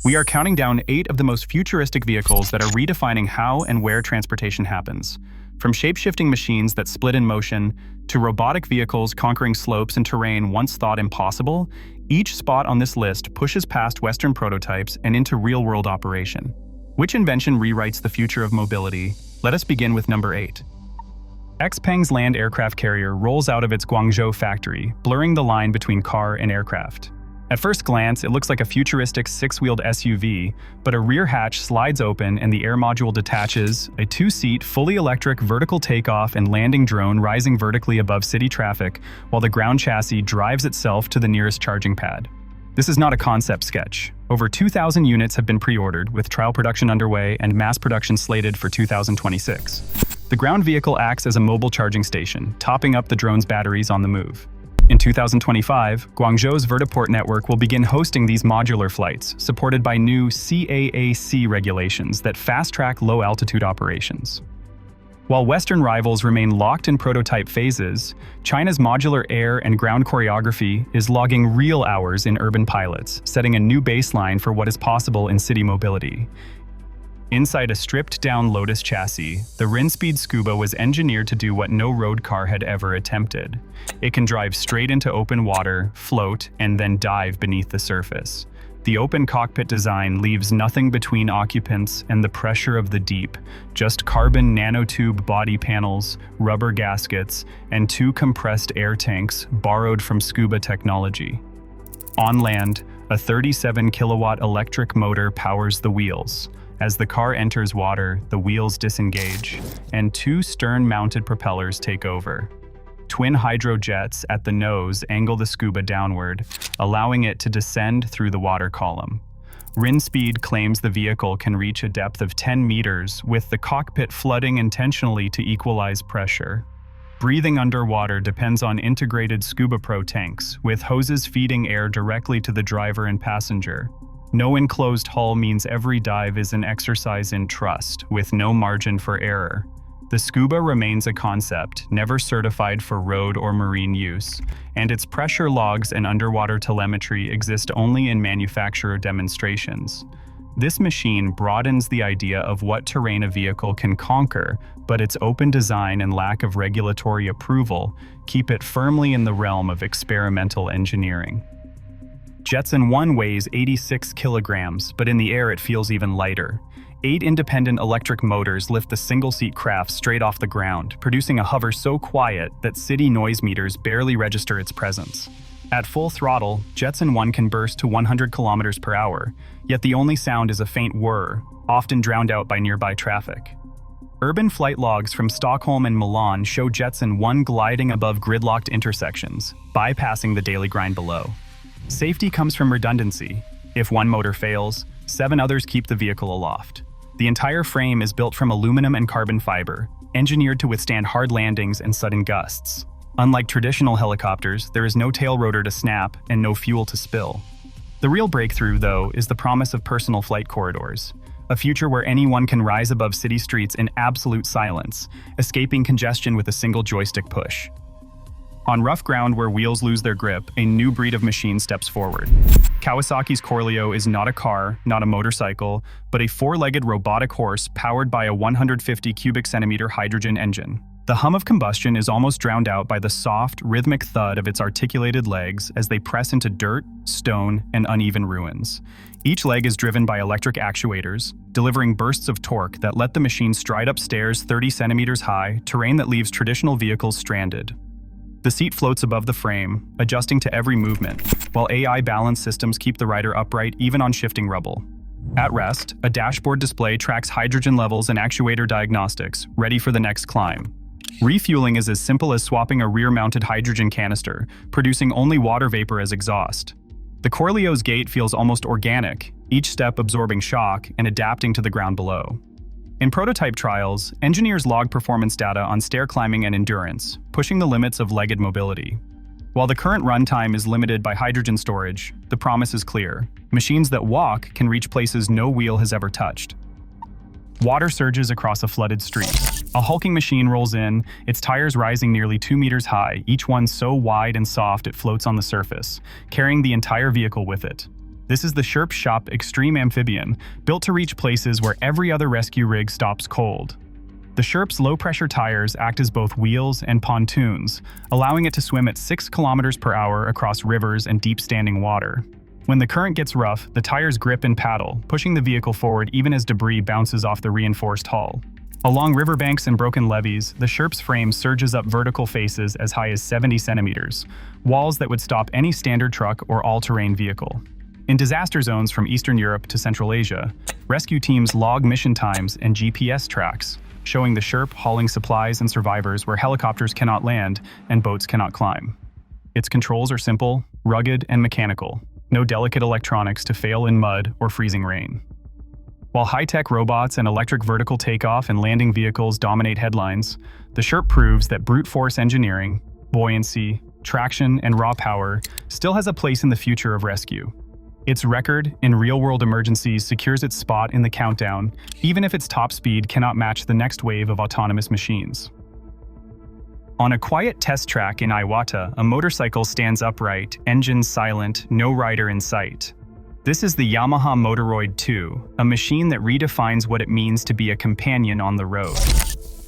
We are counting down 8 of the most futuristic vehicles that are redefining how and where transportation happens. From shape-shifting machines that split in motion, to robotic vehicles conquering slopes and terrain once thought impossible, each spot on this list pushes past Western prototypes and into real-world operation. Which invention rewrites the future of mobility? Let us begin with number 8. XPeng's land aircraft carrier rolls out of its Guangzhou factory, blurring the line between car and aircraft. At first glance, it looks like a futuristic 6-wheeled SUV, but a rear hatch slides open and the air module detaches, a 2-seat, fully electric vertical takeoff and landing drone rising vertically above city traffic, while the ground chassis drives itself to the nearest charging pad. This is not a concept sketch. Over 2,000 units have been pre-ordered, with trial production underway and mass production slated for 2026. The ground vehicle acts as a mobile charging station, topping up the drone's batteries on the move. In 2025, Guangzhou's vertiport network will begin hosting these modular flights, supported by new CAAC regulations that fast-track low-altitude operations. While Western rivals remain locked in prototype phases, China's modular air and ground choreography is logging real hours in urban pilots, setting a new baseline for what is possible in city mobility. Inside a stripped-down Lotus chassis, the Rinspeed Scuba was engineered to do what no road car had ever attempted. It can drive straight into open water, float, and then dive beneath the surface. The open cockpit design leaves nothing between occupants and the pressure of the deep, just carbon nanotube body panels, rubber gaskets, and 2 compressed air tanks borrowed from Scuba technology. On land, a 37-kilowatt electric motor powers the wheels. As the car enters water, the wheels disengage, and 2 stern-mounted propellers take over. Twin hydrojets at the nose angle the Scuba downward, allowing it to descend through the water column. Rinspeed claims the vehicle can reach a depth of 10 meters, with the cockpit flooding intentionally to equalize pressure. Breathing underwater depends on integrated Scuba Pro tanks, with hoses feeding air directly to the driver and passenger. No enclosed hull means every dive is an exercise in trust, with no margin for error. The Scuba remains a concept, never certified for road or marine use, and its pressure logs and underwater telemetry exist only in manufacturer demonstrations. This machine broadens the idea of what terrain a vehicle can conquer, but its open design and lack of regulatory approval keep it firmly in the realm of experimental engineering. Jetson 1 weighs 86 kilograms, but in the air it feels even lighter. 8 independent electric motors lift the single-seat craft straight off the ground, producing a hover so quiet that city noise meters barely register its presence. At full throttle, Jetson 1 can burst to 100 kilometers per hour, yet the only sound is a faint whir, often drowned out by nearby traffic. Urban flight logs from Stockholm and Milan show Jetson 1 gliding above gridlocked intersections, bypassing the daily grind below. Safety comes from redundancy. If one motor fails, 7 others keep the vehicle aloft. The entire frame is built from aluminum and carbon fiber, engineered to withstand hard landings and sudden gusts. Unlike traditional helicopters, there is no tail rotor to snap and no fuel to spill. The real breakthrough, though, is the promise of personal flight corridors, a future where anyone can rise above city streets in absolute silence, escaping congestion with a single joystick push. On rough ground where wheels lose their grip, a new breed of machine steps forward. Kawasaki's Corleo is not a car, not a motorcycle, but a 4-legged robotic horse powered by a 150 cubic centimeter hydrogen engine. The hum of combustion is almost drowned out by the soft, rhythmic thud of its articulated legs as they press into dirt, stone, and uneven ruins. Each leg is driven by electric actuators, delivering bursts of torque that let the machine stride up stairs 30 centimeters high, terrain that leaves traditional vehicles stranded. The seat floats above the frame, adjusting to every movement, while AI balance systems keep the rider upright even on shifting rubble. At rest, a dashboard display tracks hydrogen levels and actuator diagnostics, ready for the next climb. Refueling is as simple as swapping a rear-mounted hydrogen canister, producing only water vapor as exhaust. The Corleo's gait feels almost organic, each step absorbing shock and adapting to the ground below. In prototype trials, engineers log performance data on stair climbing and endurance, pushing the limits of legged mobility. While the current runtime is limited by hydrogen storage, the promise is clear. Machines that walk can reach places no wheel has ever touched. Water surges across a flooded street. A hulking machine rolls in, its tires rising nearly 2 meters high, each one so wide and soft it floats on the surface, carrying the entire vehicle with it. This is the Sherp Shop Extreme Amphibian, built to reach places where every other rescue rig stops cold. The Sherp's low-pressure tires act as both wheels and pontoons, allowing it to swim at 6 kilometers per hour across rivers and deep standing water. When the current gets rough, the tires grip and paddle, pushing the vehicle forward even as debris bounces off the reinforced hull. Along riverbanks and broken levees, the Sherp's frame surges up vertical faces as high as 70 centimeters, walls that would stop any standard truck or all-terrain vehicle. In disaster zones from Eastern Europe to Central Asia, rescue teams log mission times and GPS tracks, showing the Sherp hauling supplies and survivors where helicopters cannot land and boats cannot climb. Its controls are simple, rugged, and mechanical. No delicate electronics to fail in mud or freezing rain. While high-tech robots and electric vertical takeoff and landing vehicles dominate headlines, the Sherp proves that brute force engineering, buoyancy, traction, and raw power still has a place in the future of rescue. Its record in real-world emergencies secures its spot in the countdown, even if its top speed cannot match the next wave of autonomous machines. On a quiet test track in Iwata, a motorcycle stands upright, engine silent, no rider in sight. This is the Yamaha Motoroid 2, a machine that redefines what it means to be a companion on the road.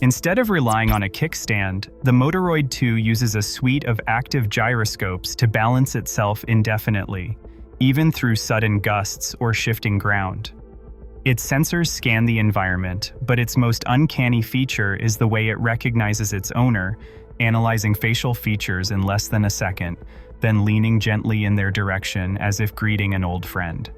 Instead of relying on a kickstand, the Motoroid 2 uses a suite of active gyroscopes to balance itself indefinitely, even through sudden gusts or shifting ground. Its sensors scan the environment, but its most uncanny feature is the way it recognizes its owner, analyzing facial features in less than a second, then leaning gently in their direction as if greeting an old friend.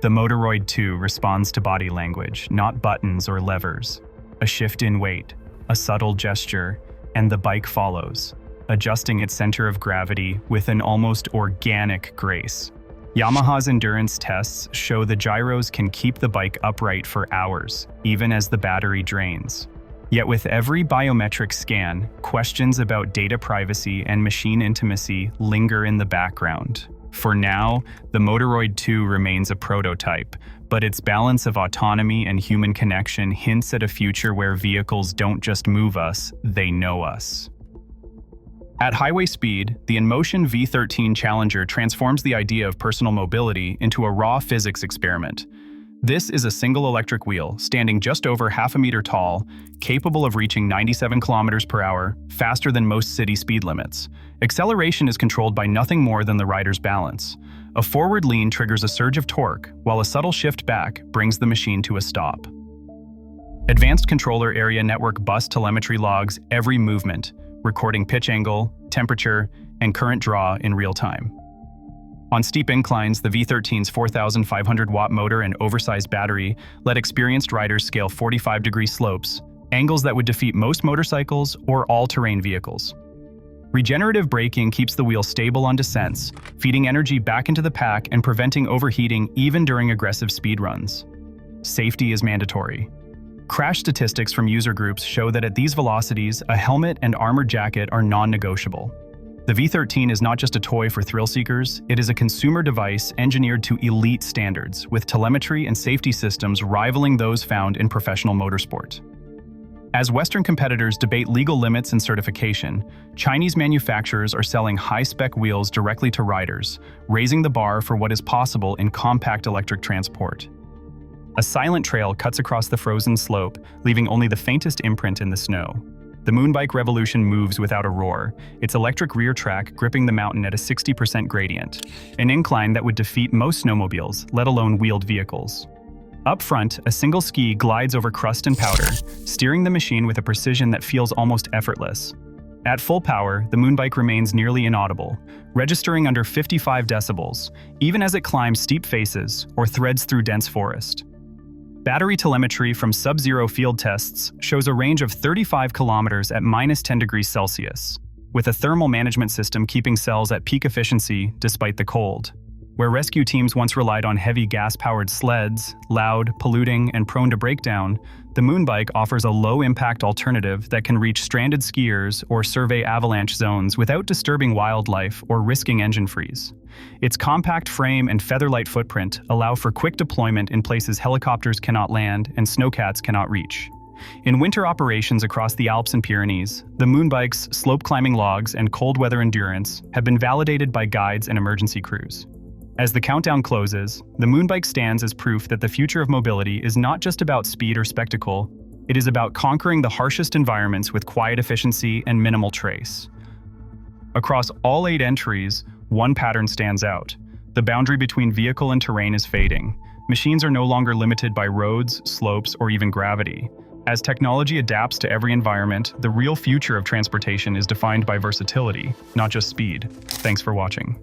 The Motoroid 2 responds to body language, not buttons or levers. A shift in weight, a subtle gesture, and the bike follows, adjusting its center of gravity with an almost organic grace. Yamaha's endurance tests show the gyros can keep the bike upright for hours, even as the battery drains. Yet with every biometric scan, questions about data privacy and machine intimacy linger in the background. For now, the Motoroid 2 remains a prototype, but its balance of autonomy and human connection hints at a future where vehicles don't just move us, they know us. At highway speed, the InMotion V13 Challenger transforms the idea of personal mobility into a raw physics experiment. This is a single electric wheel, standing just over half a meter tall, capable of reaching 97 kilometers per hour, faster than most city speed limits. Acceleration is controlled by nothing more than the rider's balance. A forward lean triggers a surge of torque, while a subtle shift back brings the machine to a stop. Advanced controller area network bus telemetry logs every movement, recording pitch angle, temperature, and current draw in real time. On steep inclines, the V13's 4,500-watt motor and oversized battery let experienced riders scale 45-degree slopes, angles that would defeat most motorcycles or all-terrain vehicles. Regenerative braking keeps the wheel stable on descents, feeding energy back into the pack and preventing overheating even during aggressive speed runs. Safety is mandatory. Crash statistics from user groups show that at these velocities, a helmet and armored jacket are non-negotiable. The V13 is not just a toy for thrill seekers, it is a consumer device engineered to elite standards, with telemetry and safety systems rivaling those found in professional motorsport. As Western competitors debate legal limits and certification, Chinese manufacturers are selling high-spec wheels directly to riders, raising the bar for what is possible in compact electric transport. A silent trail cuts across the frozen slope, leaving only the faintest imprint in the snow. The Moonbike Revolution moves without a roar, its electric rear track gripping the mountain at a 60% gradient, an incline that would defeat most snowmobiles, let alone wheeled vehicles. Up front, a single ski glides over crust and powder, steering the machine with a precision that feels almost effortless. At full power, the Moonbike remains nearly inaudible, registering under 55 decibels, even as it climbs steep faces or threads through dense forest. Battery telemetry from sub-zero field tests shows a range of 35 kilometers at -10 degrees Celsius, with a thermal management system keeping cells at peak efficiency despite the cold. Where rescue teams once relied on heavy gas-powered sleds, loud, polluting, and prone to breakdown, the Moonbike offers a low-impact alternative that can reach stranded skiers or survey avalanche zones without disturbing wildlife or risking engine freeze. Its compact frame and featherlight footprint allow for quick deployment in places helicopters cannot land and snowcats cannot reach. In winter operations across the Alps and Pyrenees, the Moonbike's slope-climbing logs and cold-weather endurance have been validated by guides and emergency crews. As the countdown closes, the Moonbike stands as proof that the future of mobility is not just about speed or spectacle, it is about conquering the harshest environments with quiet efficiency and minimal trace. Across all 8 entries, one pattern stands out. The boundary between vehicle and terrain is fading. Machines are no longer limited by roads, slopes, or even gravity. As technology adapts to every environment, the real future of transportation is defined by versatility, not just speed. Thanks for watching.